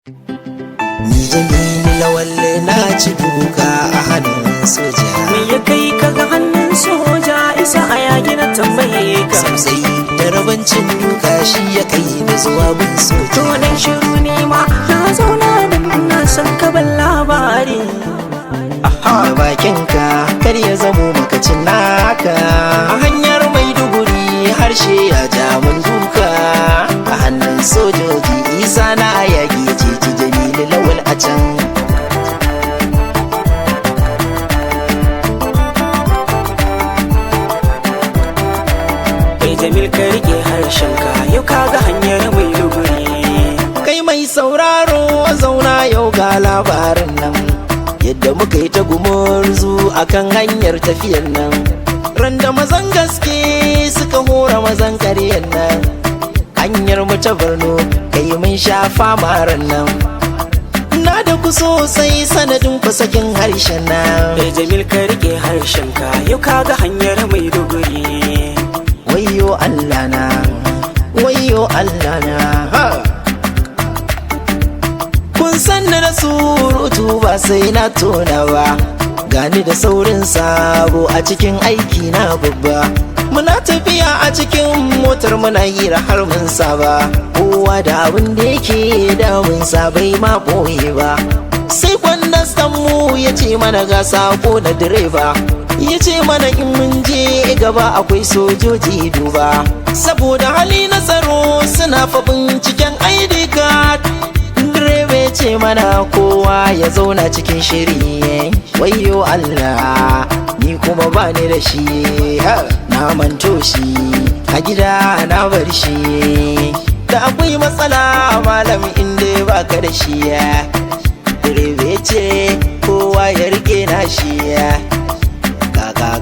Ni Jamilu Lawal na ci duka a hannun soja. Me ya kai ka ga hannun soja isa a yaki na tambaye ka. Sosai da rabancin duka shi ya kai da zuwa gun soja. To dan shiru ne ma na zauna da na san ka ban labari. Da bakinka kar ya zamo makacin naka. A hanyar Maiduguri harshe ya ja mun duka. A hannun sojoji isa na yaki ya ce Jamilu Lawal a can. Jamil ka rike harshenka yau ka ga hanyar Maiduguri. Kai mai sauraro zauna yau ga labarin nan, yadda muka yi ta gumurzu akan hanyar tafiyan nan. Randa mazan gaske suka hora mazan karyan nan, hanyar mu ta Borno kai mun sha famaran nan. Na da ku sosai sanadin ku sakin harshen nan. Jamil ka rike harshenka yau ka ga hanyar Maiduguri. Wayyo Allah na, wayyo Allah na, ha! Kun san da surutu ba sai na tona ba, gani da saurin sabo a cikin aiki na babba. Muna tafiya a cikin motar muna hira har mun saba, kowa da abin da yake damunsa bai ma boye ba. Sai kwandastan mu ya ce mana ga sako da direba, ya ce mana in mun je gaba akwai sojoji duba, saboda hali na tsaro suna fa binciken ID card. Direba ya ce mana kowa ya zauna cikin shiri. Wayyo Allah ni kuma ba ni da shi, na manto shi a gida na bar shi. Da akwai matsala malam inda baka da shi. Direba ya ce kowa ya rike na shi.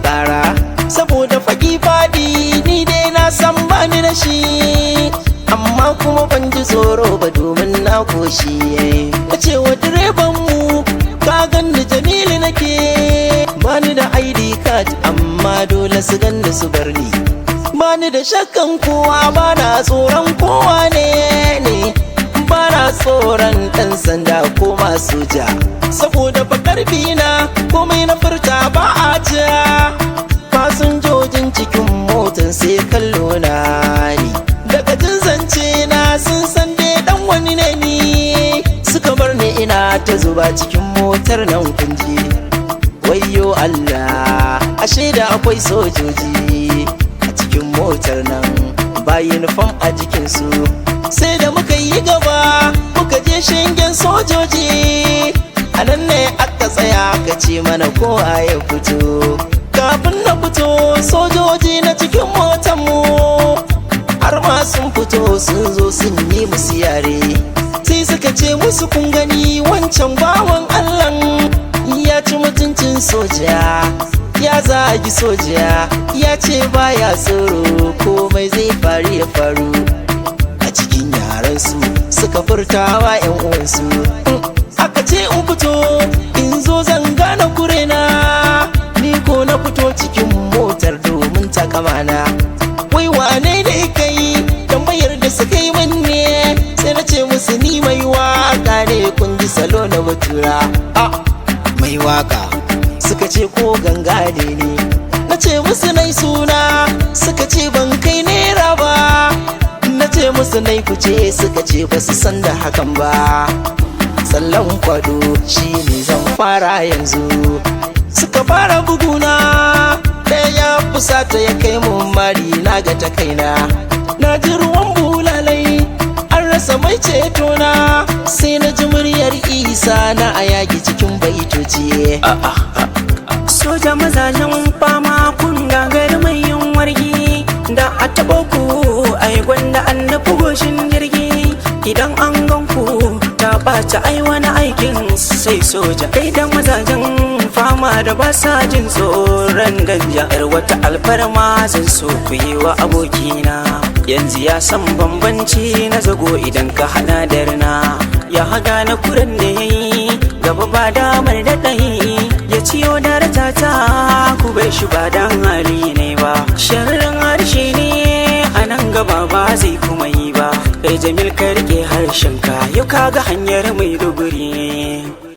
Kara saboda faki fadi ni dai na san bani da shi, amma kuma ban ji tsoro ba domin na koshi. Na ce wa direban mu ka ganni Jamilu nake, bani da ID card amma dole su ganni su bar ni. Bani da shakkan kowa bana tsoron kowa ne, bana tsoron ɗan sanda ko masu ja, saboda fa karfi na komai na furta ba a ja. Fasinjojin cikin motan sai kallo na ni, daga jin zance na sun san dai dan wani ne ni. Suka bar ni ina ta zuba cikin motar nan kunji. Wayyo Allah ashe da akwai sojoji a cikin motar nan, ba uniform a jikinsu. Sai da muka yi gaba muka je shingen sojoji, a nan ne aka tsaya aka ce mana kowa ya fito. Kafin na fito sojoji na cikin motar mu har ma sun fito sun zo sun yi musu yare. Sai suka ce musu kun gani wancan bawan Allah ya ci mutuncin soja, ya zagi soja, ya ce baya tsoro komai zai faru ya faru. A cikin yaran su suka furtawa yan uwansu, aka ce in fito in zo zan gane kurena. Ni ko na fito cikin motar domin takamana. Wai wane ne kai tambayar da suka yi manne, sai na ce musu ni mai waka ne kun ji salo na batura. Mai waka suka ce ko ganga ne, na ce musu nai suna suka ce ban kai nera ba. Na ce musu nai kuce suka ce ba su san da hakan ba. Tsallan kwado shi ne zan fara yanzu. Suka fara buguna ɗaya ya fusata ya kai mun mari na ga ta kaina. Na ji ruwan bulalai an rasa mai ceto na, sai na ji muryar Isa na a yaki cikin baitoci. Soja mazajen fama kun gagar mai yin wargi, da a taɓa ku ai gwanda an nufi goshin jirgi. Idan an gan ku ta ɓaci ai wani aikin sai soja. Kai da mazajen fama da ba sa jin tsoron danja, yar wata alfarma zan so ku yi wa abokina. Yanzu ya san bambanci na zago idan ka hana da rina, ya haga na kuren da ya yi gaba ba damar da ɗayi. Ya ciyo daraja ta ku bai shi ba dan hali ne ba, sharrin harshe ne a nan gaba ba zai kuma yi ba. Jamil ka rike harshen ka yau kaga hanyar Maiduguri